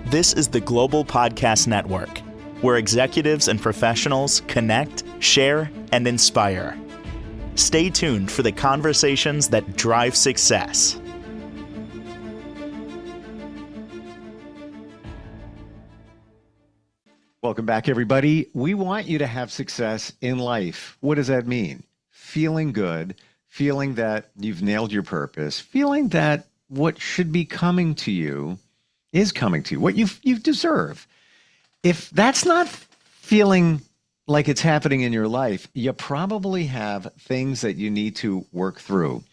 This is the Global Podcast Network, where executives and professionals connect, share, and inspire. Stay tuned for the conversations that drive success. Welcome back, everybody. We want you to have success in life. What does that mean? Feeling good, feeling that you've nailed your purpose, feeling that what should be coming to you is coming to you, what you deserve. If that's not feeling like it's happening in your life, you probably have things that you need to work through.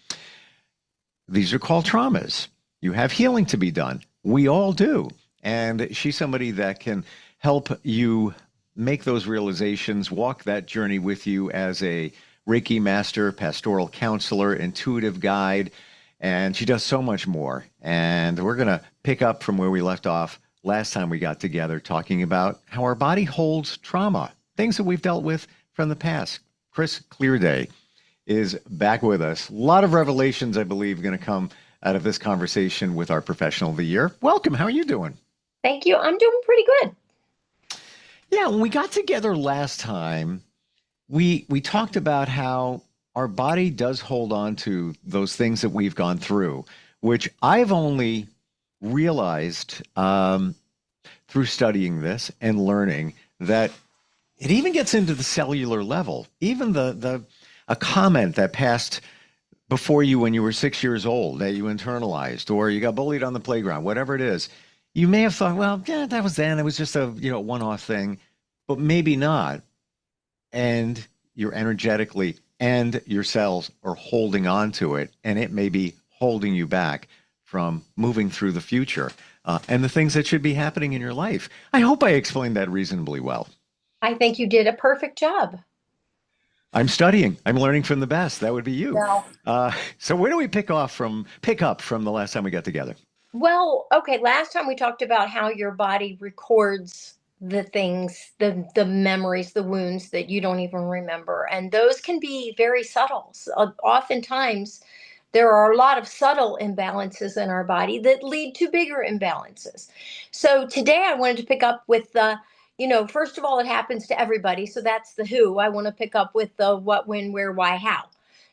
These are called traumas. You have healing to be done. We all do. And she's somebody that can help you make those realizations, walk that journey with you as a Reiki master, pastoral counselor, intuitive guide, and she does so much more. And we're going to pick up from where we left off last time we got together, talking about how our body holds trauma, things that we've dealt with from the past. Chris Clearday is back with us. A lot of revelations, I believe, going to come out of this conversation with our professional of the year. Welcome. How are you doing? Thank you. I'm doing pretty good. Yeah, when we got together last time, we talked about how our body does hold on to those things that we've gone through, which I've only realized through studying this and learning that it even gets into the cellular level. Even a comment that passed before you when you were 6 years old that you internalized, or you got bullied on the playground, whatever it is, you may have thought, well, yeah, that was then. It was just a one-off thing, but maybe not. And you're energetically and your cells are holding on to it, and it may be holding you back from moving through the future and the things that should be happening in your life. I hope I explained that reasonably well. I think you did a perfect job. I'm studying. I'm learning from the best. That would be you. No. So where do we pick up from the last time we got together? Well, okay. Last time we talked about how your body records the things, the memories, the wounds that you don't even remember. And those can be very subtle. So, oftentimes, there are a lot of subtle imbalances in our body that lead to bigger imbalances. So today I wanted to pick up with the, first of all, it happens to everybody. So that's the who. I want to pick up with the what, when, where, why, how.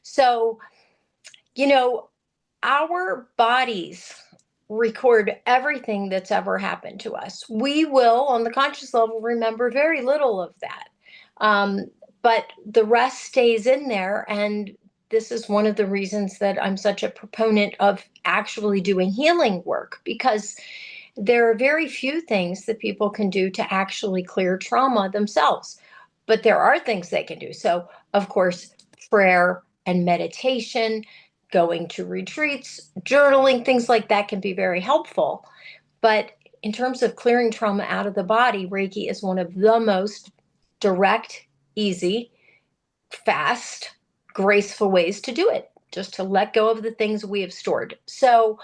So, our bodies record everything that's ever happened to us. We will, on the conscious level, remember very little of that. But the rest stays in there. And this is one of the reasons that I'm such a proponent of actually doing healing work, because there are very few things that people can do to actually clear trauma themselves. But there are things they can do. So, of course, prayer and meditation, going to retreats, journaling, things like that can be very helpful. But in terms of clearing trauma out of the body, Reiki is one of the most direct, easy, fast, graceful ways to do it, just to let go of the things we have stored. So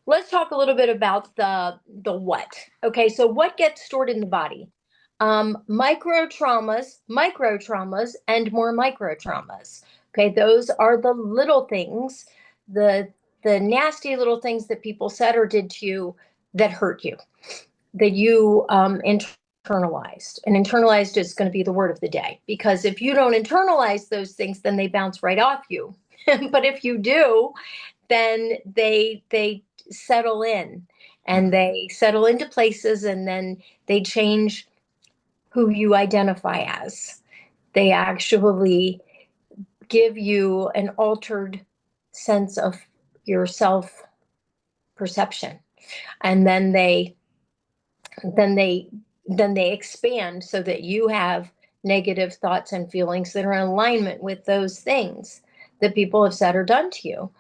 let's talk a little bit about the what. Okay, so what gets stored in the body? Micro traumas, and more micro traumas. Okay, those are the little things, the nasty little things that people said or did to you that hurt you, that you internalized. And internalized is going to be the word of the day, because if you don't internalize those things, then they bounce right off you. But if you do, then they settle in, and they settle into places, and then they change who you identify as. They actually give you an altered sense of your self perception, and then they expand so that you have negative thoughts and feelings that are in alignment with those things that people have said or done to you,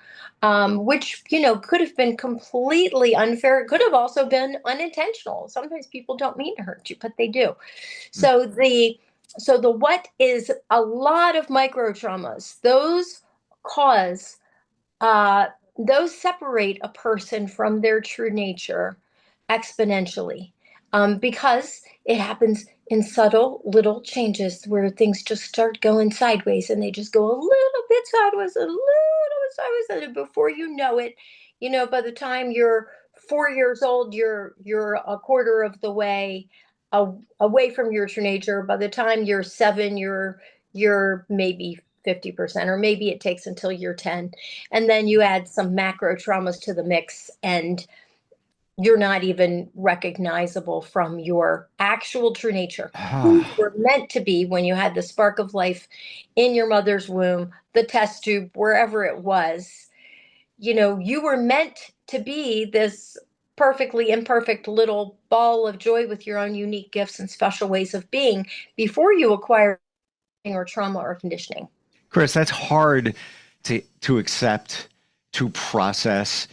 which could have been completely unfair. It could have also been unintentional. Sometimes people don't mean to hurt you, but they do. So the what is a lot of micro traumas. Those separate a person from their true nature exponentially, because it happens in subtle little changes where things just start going sideways, and they just go a little bit sideways, and before you know it, by the time you're 4 years old, you're a quarter of the way away from your true nature. By the time you're 7, you're maybe 50%, or maybe it takes until you're 10. And then you add some macro traumas to the mix, and you're not even recognizable from your actual true nature, who you were meant to be when you had the spark of life in your mother's womb, the test tube, wherever it was. You were meant to be this perfectly imperfect little ball of joy with your own unique gifts and special ways of being before you acquire or trauma or conditioning. Chris, that's hard to accept, to process.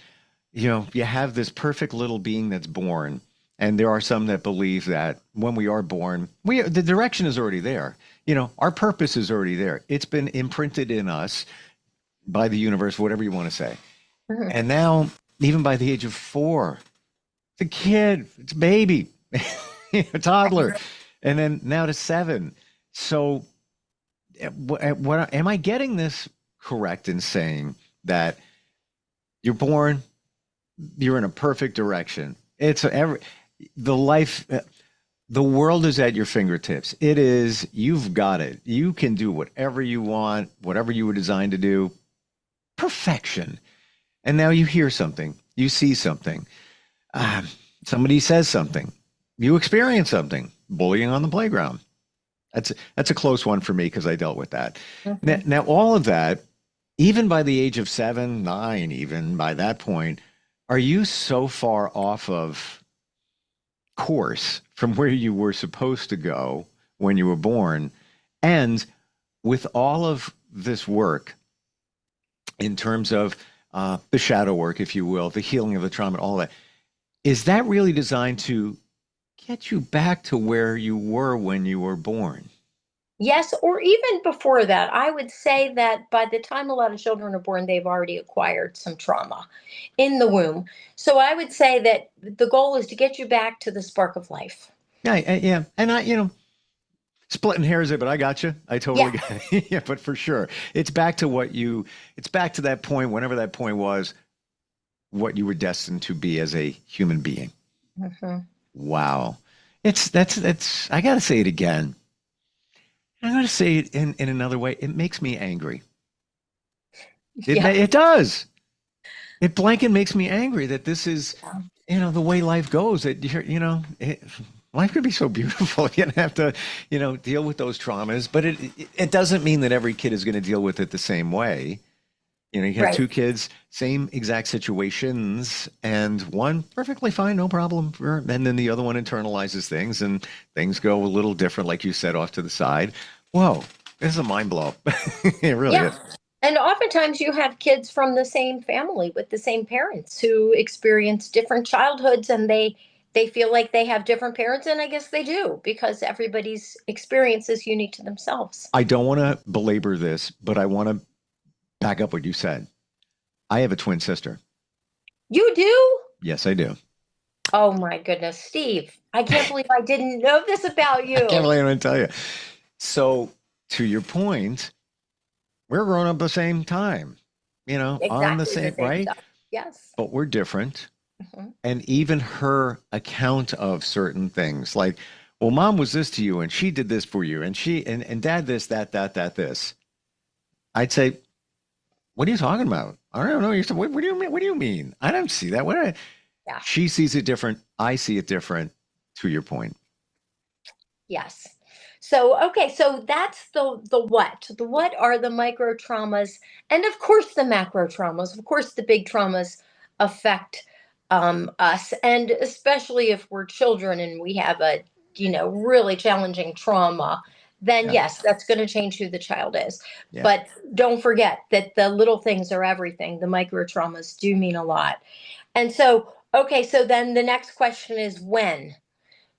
You have this perfect little being that's born, and there are some that believe that when we are born, the direction is already there. Our purpose is already there. It's been imprinted in us by the universe, whatever you want to say. Mhm. And now, even by the age of 4, it's a kid, it's a baby, a toddler, and then now to 7. So, what am I getting this correct in saying that you're born, you're in a perfect direction? The world is at your fingertips. It is, you've got it. You can do whatever you want, whatever you were designed to do. Perfection. And now you hear something, you see something, somebody says something, you experience something, bullying on the playground. That's a close one for me because I dealt with that. Mhm. Now, all of that, even by the age of 7, 9, even by that point, are you so far off of course from where you were supposed to go when you were born? And with all of this work, in terms of the shadow work, if you will, the healing of the trauma, all that, is that really designed to get you back to where you were when you were born? Yes, or even before that. I would say that by the time a lot of children are born, they've already acquired some trauma in the womb. So I would say that the goal is to get you back to the spark of life. Yeah, yeah. And splitting hairs there, but I got you. I totally Yeah. got it. Yeah, but for sure, it's back to that point, whenever that point was, what you were destined to be as a human being. Mhm. Wow. That's, I got to say it again. I'm going to say it in another way. It makes me angry. Yeah. It does. It blanket makes me angry that this is, the way life goes. That life could be so beautiful. You don't have to, deal with those traumas. But it doesn't mean that every kid is going to deal with it the same way. You have Right. 2 kids, same exact situations, and one perfectly fine, no problem, and then the other one internalizes things, and things go a little different, like you said, off to the side. Whoa, this is a mind blow. It really Yeah. is. And oftentimes you have kids from the same family with the same parents who experience different childhoods, and they feel like they have different parents, and I guess they do, because everybody's experience is unique to themselves. I don't want to belabor this, but I want to back up what you said. I have a twin sister. You do? Yes, I do. Oh my goodness, Steve. I can't believe I didn't know this about I can't you. believe I'm going to tell you. So, to your point, we're growing up the same time, on the Exactly the same, same right? stuff. Yes. But we're different. Mhm. And even her account of certain things, like, well, mom was this to you, and she did this for you, and and dad this, that, this. I'd say, what are you talking about? I don't know. What do you mean? What do you mean? I don't see that. Yeah. She sees it different. I see it different. To your point. Yes. So okay, so that's the what. The what are the micro traumas, and of course the macro traumas. Of course, the big traumas affect us, and especially if we're children and we have a really challenging trauma. Then Yeah. yes, that's going to change who the child is. Yeah. But don't forget that the little things are everything. The micro traumas do mean a lot. And so, okay, so then the next question is when?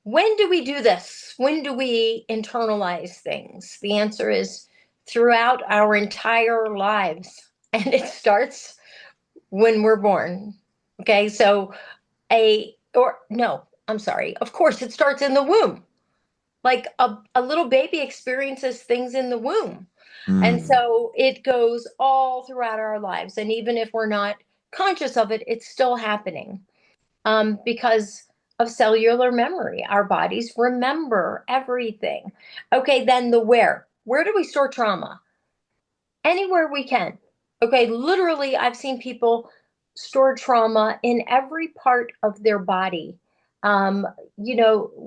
When do we do this? When do we internalize things? The answer is throughout our entire lives. And it starts when we're born. Okay, so or no, I'm sorry. Of course, it starts in the womb. Like a little baby experiences things in the womb. And Mm. so it goes all throughout our lives. And even if we're not conscious of it, it's still happening. because of cellular memory. Our bodies remember everything. Okay, then the where. Where do we store trauma? Anywhere we can. Okay, literally, I've seen people store trauma in every part of their body. Um,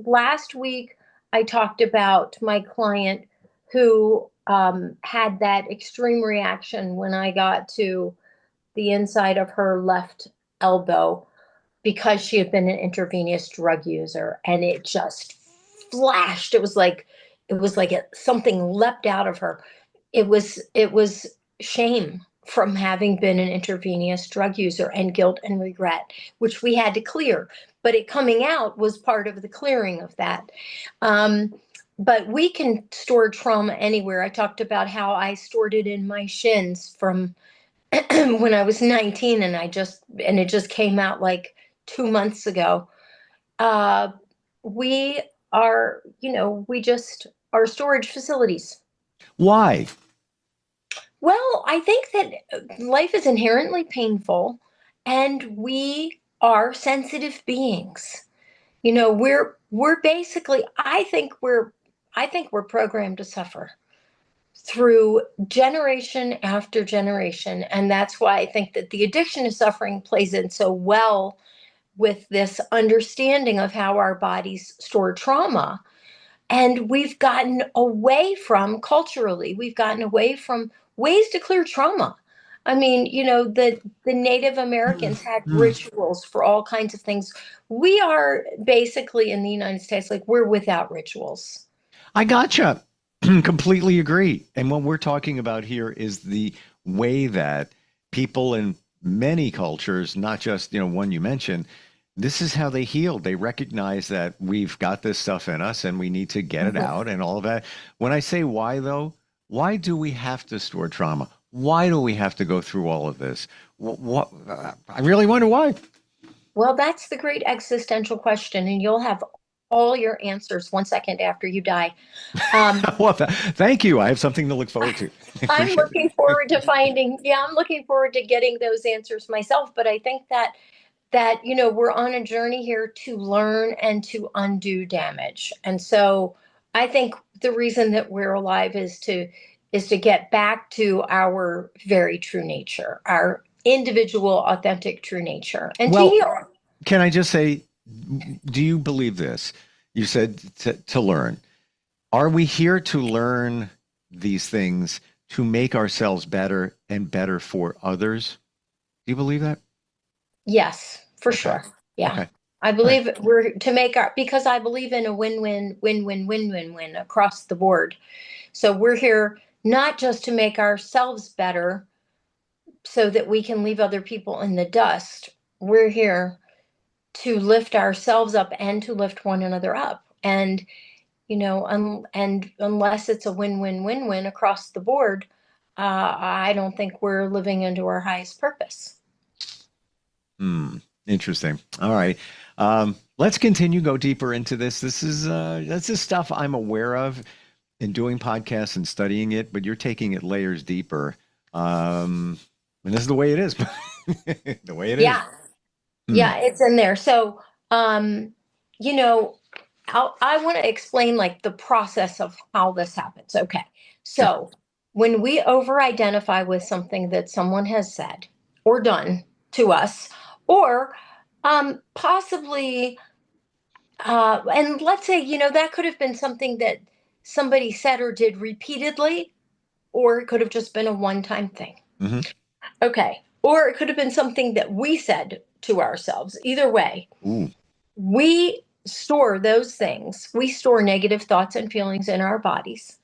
last week I talked about my client who had that extreme reaction when I got to the inside of her left elbow because she had been an intravenous drug user, and it just flashed. Something leapt out of her. It was shame from having been an intravenous drug user, and guilt and regret, which we had to clear. But it coming out was part of the clearing of that. Um, but we can store trauma anywhere. I talked about how I stored it in my shins from when I was 19, and it just came out like 2 months ago. Uh, we we just are storage facilities. Why? Well, I think that life is inherently painful, and we are sensitive beings. We're basically, I think we're programmed to suffer through generation after generation. And that's why I think that the addiction to suffering plays in so well with this understanding of how our bodies store trauma. And we've gotten away from ways to clear trauma. I mean, the Native Americans had rituals for all kinds of things. We are basically in the United States, like, we're without rituals. I gotcha. Completely agree. And what we're talking about here is the way that people in many cultures, not just, one you mentioned, this is how they heal. They recognize that we've got this stuff in us and we need to get it out and all of that. When I say why, though, why do we have to store trauma? Why do we have to go through all of this? What I really wonder why. Well, that's the great existential question, and you'll have all your answers 1 second after you die. Well, thank you. I have something to look forward to. I I'm appreciate looking forward to I'm looking forward to getting those answers myself. But I think that we're on a journey here to learn and to undo damage. And so I think the reason that we're alive is to get back to our very true nature, our individual, authentic, true nature, and to Well, heal. can I just say, do you believe this? You said to learn. Are we here to learn these things to make ourselves better and better for others? Do you believe that? Yes, for Okay. sure. Yeah. Okay. I All right. believe we're to make our, because I believe in a win-win, win-win, win-win-win across the board. So we're here not just to make ourselves better so that we can leave other people in the dust. We're here to lift ourselves up and to lift one another up. And unless it's a win-win-win-win across the board, I don't think we're living into our highest purpose. Interesting. All right. Let's continue, go deeper into this. This is stuff I'm aware of in doing podcasts and studying it, but you're taking it layers deeper. And this is the way it is. The way it is. Yeah. Yeah, it's in there. So, um, you know, I want to explain like the process of how this happens. Okay. Sure. So, when we over identify with something that someone has said or done to us, or possibly, and let's say, that could have been something that somebody said or did repeatedly, or it could have just been a one time thing. Hmm. Okay. Or it could have been something that we said to ourselves. Either way, Ooh. we store those things. We store negative thoughts and feelings in our bodies.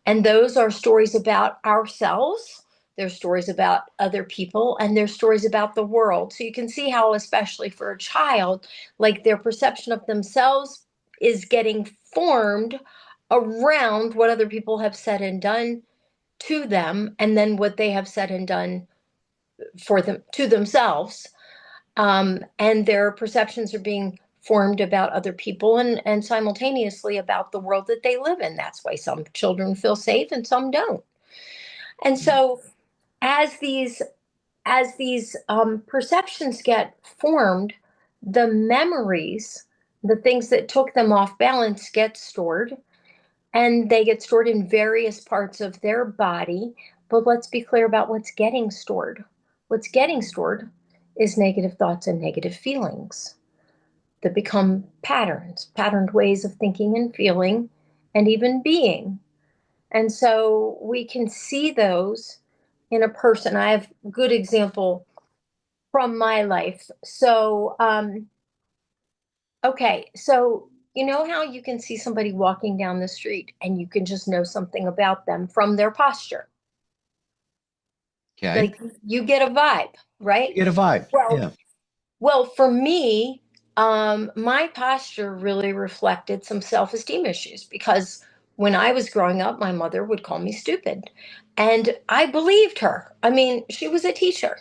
And those are stories about ourselves. They're stories about other people, and they're stories about the world. So you can see how, especially for a child, like, their perception of themselves is getting formed around what other people have said and done to them, and then what they have said and done for them to themselves. And their perceptions are being formed about other people, and simultaneously about the world that they live in. That's why some children feel safe and some don't. And so as these perceptions get formed, the memories, the things that took them off balance, get stored, and they get stored in various parts of their body. But let's be clear about what's getting stored. What's getting stored is negative thoughts and negative feelings that become patterns, patterned ways of thinking and feeling and even being. And so we can see those in a person. I have a good example from my life. Okay, so you know how you can see somebody walking down the street and you can just know something about them from their posture. Okay. Like you get a vibe, right? You get a vibe. Well, Yeah. well, for me, my posture really reflected some self-esteem issues because when I was growing up, my mother would call me stupid. And I believed her. I mean, she was a teacher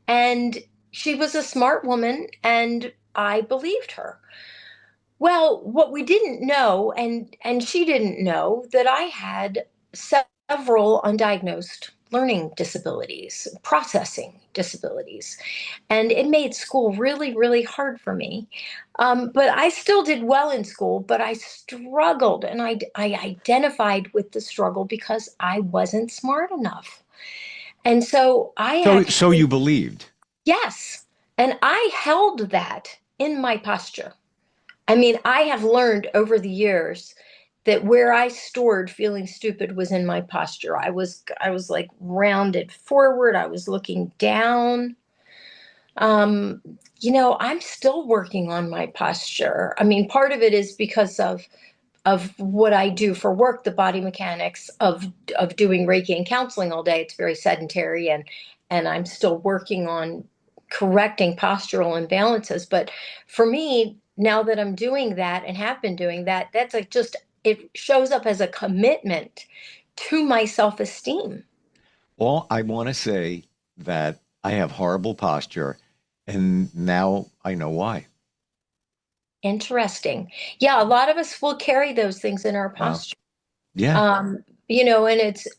and she was a smart woman, and I believed her. Well, what we didn't know, and she didn't know, that I had several undiagnosed learning disabilities, processing disabilities, and it made school really, really hard for me. But I still did well in school, but I struggled, and I identified with the struggle because I wasn't smart enough. And so I So actually, you believed. yes, and I held that in my posture. I mean, I have learned over the years that where I stored feeling stupid was in my posture. I was like rounded forward. I was looking down. Um, I'm still working on my posture. I mean, part of it is because of what I do for work, the body mechanics of doing Reiki and counseling all day. It's very sedentary, and I'm still working on correcting postural imbalances. But for me, now that I'm doing that and have been doing that, that's like just it shows up as a commitment to my self-esteem. Well, I want to say that I have horrible posture, and now I know why. Interesting. Yeah, a lot of us will carry those things in our Wow. posture. Yeah.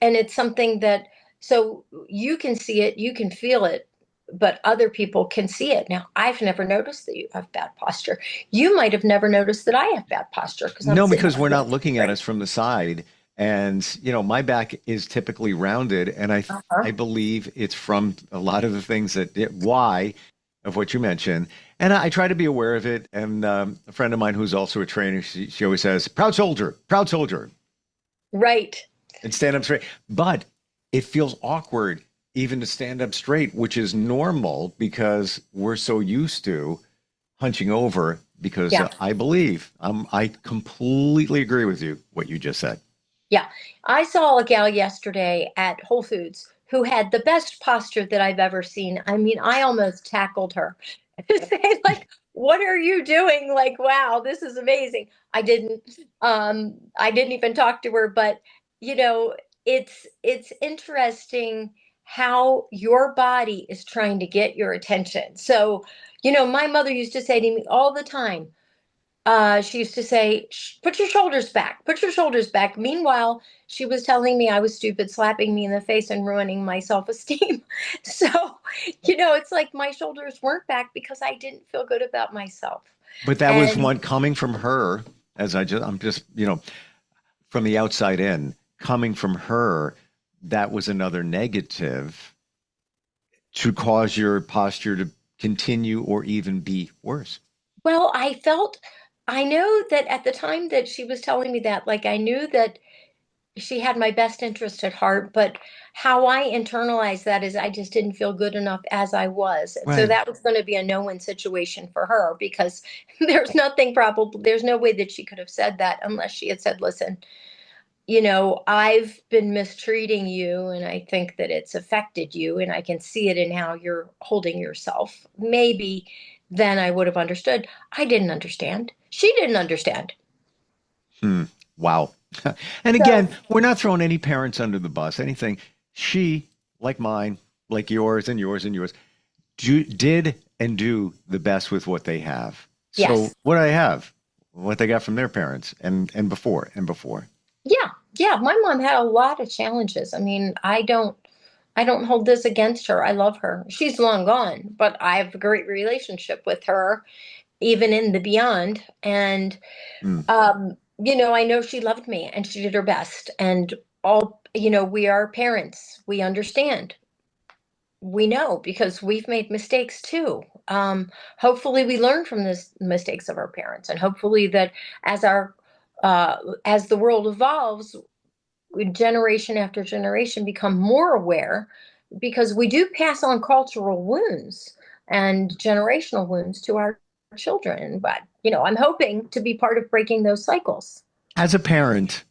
And it's something that, so you can see it, you can feel it, but other people can see it. Now, I've never noticed that you have bad posture. You might have never noticed that I have bad posture because I'm No, sitting because up we're really not looking at straight. us from the side. And, my back is typically rounded. And I Uh-huh. believe it's from a lot of the things why of what you mentioned. And I try to be aware of it. And a friend of mine who's also a trainer, she always says, proud soldier, Right. and stand up straight. But it feels awkward even to stand up straight, which is normal because we're so used to hunching over because Yeah. I completely agree with you, what you just said. Yeah. I saw a gal yesterday at Whole Foods who had the best posture that I've ever seen. I mean, I almost tackled her to say, like, what are you doing? Like, wow, this is amazing. I didn't even talk to her, but you know, it's interesting how your body is trying to get your attention. So, my mother used to say to me all the time, she used to say, put your shoulders back, put your shoulders back. Meanwhile, she was telling me I was stupid, slapping me in the face and ruining my self-esteem. So, it's like my shoulders weren't back because I didn't feel good about myself. But that was And one coming from her, I'm just, from the outside in, coming from her, that was another negative to cause your posture to continue or even be worse. well, I know that at the time that she was telling me that, like, I knew that she had my best interest at heart, but how I internalized that is I just didn't feel good enough as I was. And so Right. that was going to be a no-win situation for her because there's no way that she could have said that unless she had said, listen, I've been mistreating you and I think that it's affected you and I can see it in how you're holding yourself. Maybe then I would have understood. I didn't understand. She didn't understand. Hmm. Wow. And So, again, we're not throwing any parents under the bus, anything. She, like mine, like yours and yours and yours, did and do the best with what they have. So yes. what do I have? What they got from their parents and before and before. Yeah, yeah. My mom had a lot of challenges. I mean, I don't hold this against her. I love her. She's long gone, but I have a great relationship with her, even in the beyond. And, Mm. I know she loved me and she did her best. And we are parents. We understand. We know because we've made mistakes too. Hopefully, we learn from the mistakes of our parents, and hopefully that as our as the world evolves, generation after generation become more aware, because we do pass on cultural wounds and generational wounds to our children. But I'm hoping to be part of breaking those cycles. As a parent,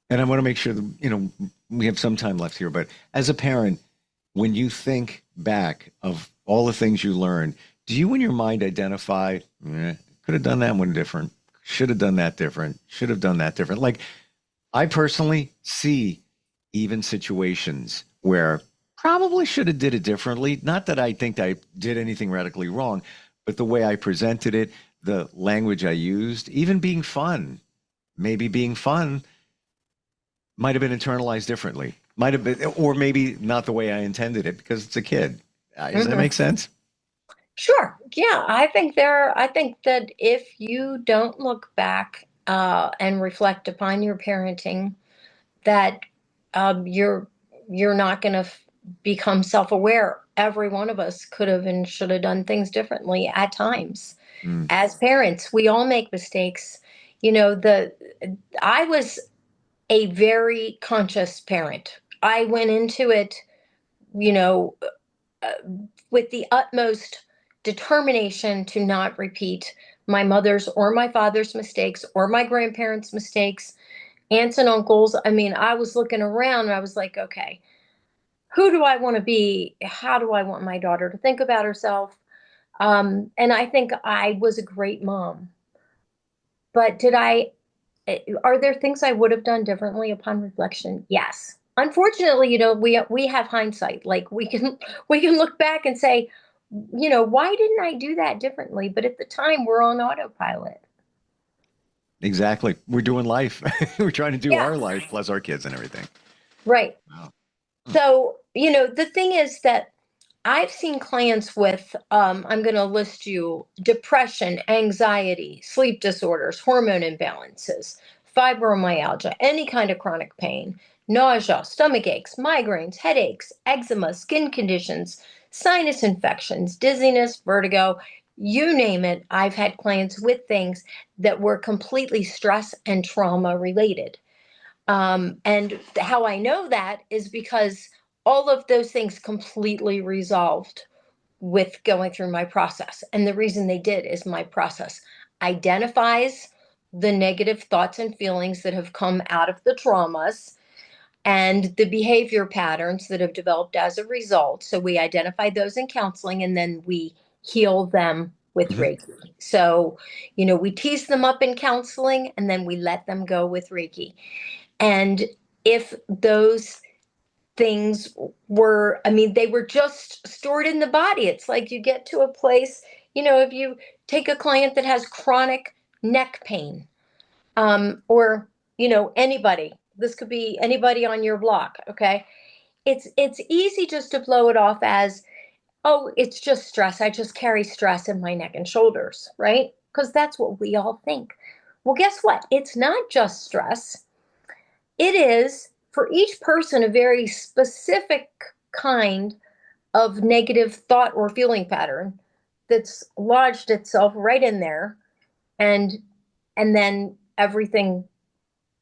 and I want to make sure that, we have some time left here, but as a parent, when you think back of all the things you learned, do you in your mind identify, could have done that one different, should have done that different, should have done that different? Like, I personally see even situations where probably should have did it differently. Not that I think I did anything radically wrong, but the way I presented it, the language I used, even being fun, maybe being fun might have been internalized differently. Might have been, or maybe not the way I intended it because it's a kid. Does that make sense? Sure. Yeah, I think that if you don't look back and reflect upon your parenting, that you're not going to become self-aware. Every one of us could have and should have done things differently at times. Mm. As parents, we all make mistakes. I was a very conscious parent. I went into it, you know, uh, with the utmost determination to not repeat my mother's or my father's mistakes or my grandparents' mistakes, aunts and uncles. I mean, I was looking around and I was like, okay, who do I want to be? How do I want my daughter to think about herself? And I think I was a great mom. But are there things I would have done differently upon reflection? Yes. Unfortunately, we have hindsight. Like we can look back and say, why didn't I do that differently? But at the time, we're on autopilot. Exactly. We're doing life. We're trying to do Yeah, our life plus our kids and everything. right. Wow. So, the thing is that I've seen clients with, I'm going to list you: depression, anxiety, sleep disorders, hormone imbalances, fibromyalgia, any kind of chronic pain, nausea, stomach aches, migraines, headaches, eczema, skin conditions, sinus infections, dizziness, vertigo, you name it. I've had clients with things that were completely stress and trauma related. And how I know that is because all of those things completely resolved with going through my process. And the reason they did is my process identifies the negative thoughts and feelings that have come out of the traumas and the behavior patterns that have developed as a result. So we identify those in counseling and then we heal them with Mhm. Reiki. So, we tease them up in counseling and then we let them go with Reiki. And if those things were, I mean, they were just stored in the body. It's like you get to a place, if you take a client that has chronic neck pain, or, anybody, this could be anybody on your block, okay? It's easy just to blow it off as, oh, it's just stress. I just carry stress in my neck and shoulders, right? Because that's what we all think. Well, guess what? It's not just stress. It is, for each person, a very specific kind of negative thought or feeling pattern that's lodged itself right in there, and then everything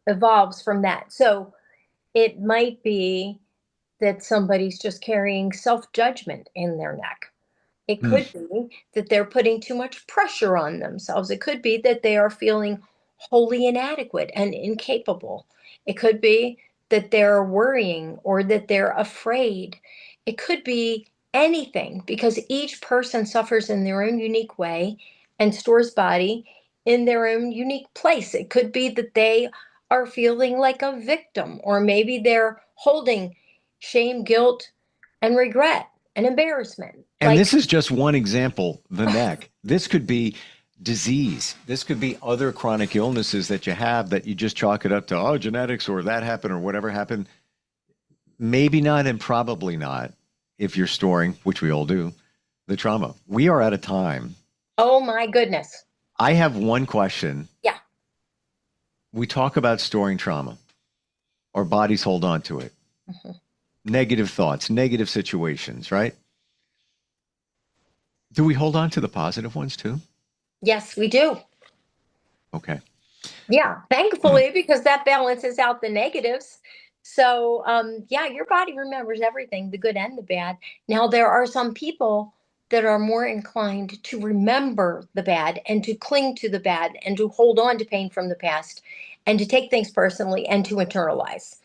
evolves from that. So it might be that somebody's just carrying self-judgment in their neck. It Mm. could be that they're putting too much pressure on themselves. It could be that they are feeling wholly inadequate and incapable. It could be that they're worrying or that they're afraid. It could be anything, because each person suffers in their own unique way and stores body in their own unique place. It could be that they are feeling like a victim, or maybe they're holding shame, guilt, and regret and embarrassment. And Like, this is just one example, the neck. This could be disease. This could be other chronic illnesses that you have that you just chalk it up to, oh, genetics or that happened or whatever happened. maybe not and probably not if you're storing, which we all do, the trauma. We are at a time. Oh my goodness. I have one question. Yeah. We talk about storing trauma. Our bodies hold on to it. Mhm. Negative thoughts, negative situations, right? Do we hold on to the positive ones too? Yes, we do. Okay. Yeah, thankfully, because that balances out the negatives. So, yeah, your body remembers everything, the good and the bad. Now, there are some people that are more inclined to remember the bad and to cling to the bad and to hold on to pain from the past and to take things personally and to internalize.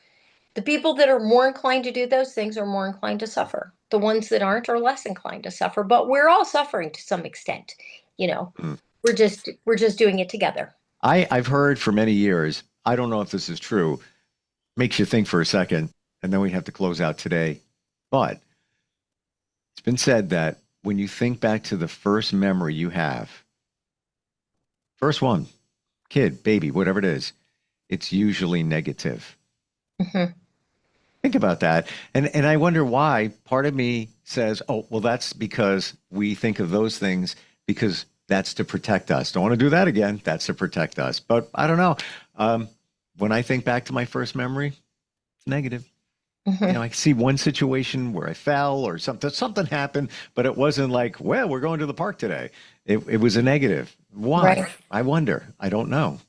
The people that are more inclined to do those things are more inclined to suffer. The ones that aren't are less inclined to suffer, but we're all suffering to some extent. You know, Mm. we're just doing it together. I've heard for many years, I don't know if this is true, makes you think for a second, and then we have to close out today. But it's been said that when you think back to the first memory you have, first one, kid, baby, whatever it is, it's usually negative. Mhm. Think about that. And I wonder why. Part of me says, oh, well, that's because we think of those things because that's to protect us. Don't want to do that again. That's to protect us. But I don't know. When I think back to my first memory, it's negative. Mhm. I see one situation where I fell or something happened, but it wasn't like, well, we're going to the park today. It was a negative. Why? Right. I wonder. I don't know.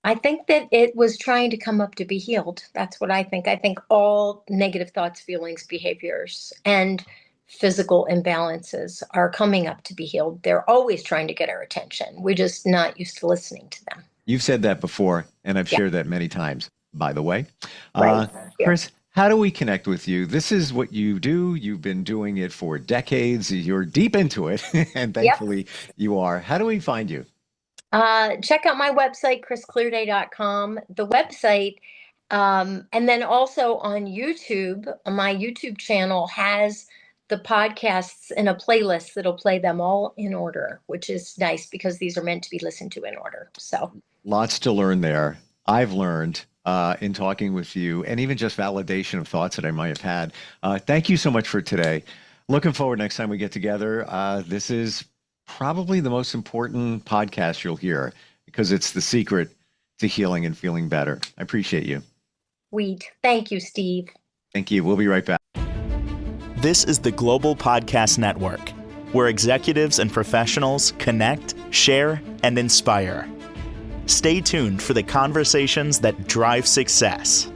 I think that it was trying to come up to be healed. That's what I think. I think all negative thoughts, feelings, behaviors, and physical imbalances are coming up to be healed. They're always trying to get our attention. We're just not used to listening to them. You've said that before, and I've Yeah, shared that many times, by the way. right. Yeah. Chris, how do we connect with you? This is what you do. You've been doing it for decades. You're deep into it, and Yep. thankfully you are. How do we find you? Check out my website, chrisclearday.com. The website, and then also on YouTube, my YouTube channel has the podcasts in a playlist that'll play them all in order, which is nice because these are meant to be listened to in order. So, Lots to learn there. I've learned in talking with you and even just validation of thoughts that I might have had. Thank you so much for today. Looking forward next time we get together. This is probably the most important podcast you'll hear because it's the secret to healing and feeling better. I appreciate you. thank you, Steve. Thank you. We'll be right back. This is the Global Podcast Network, where executives and professionals connect, share, and inspire. Stay tuned for the conversations that drive success.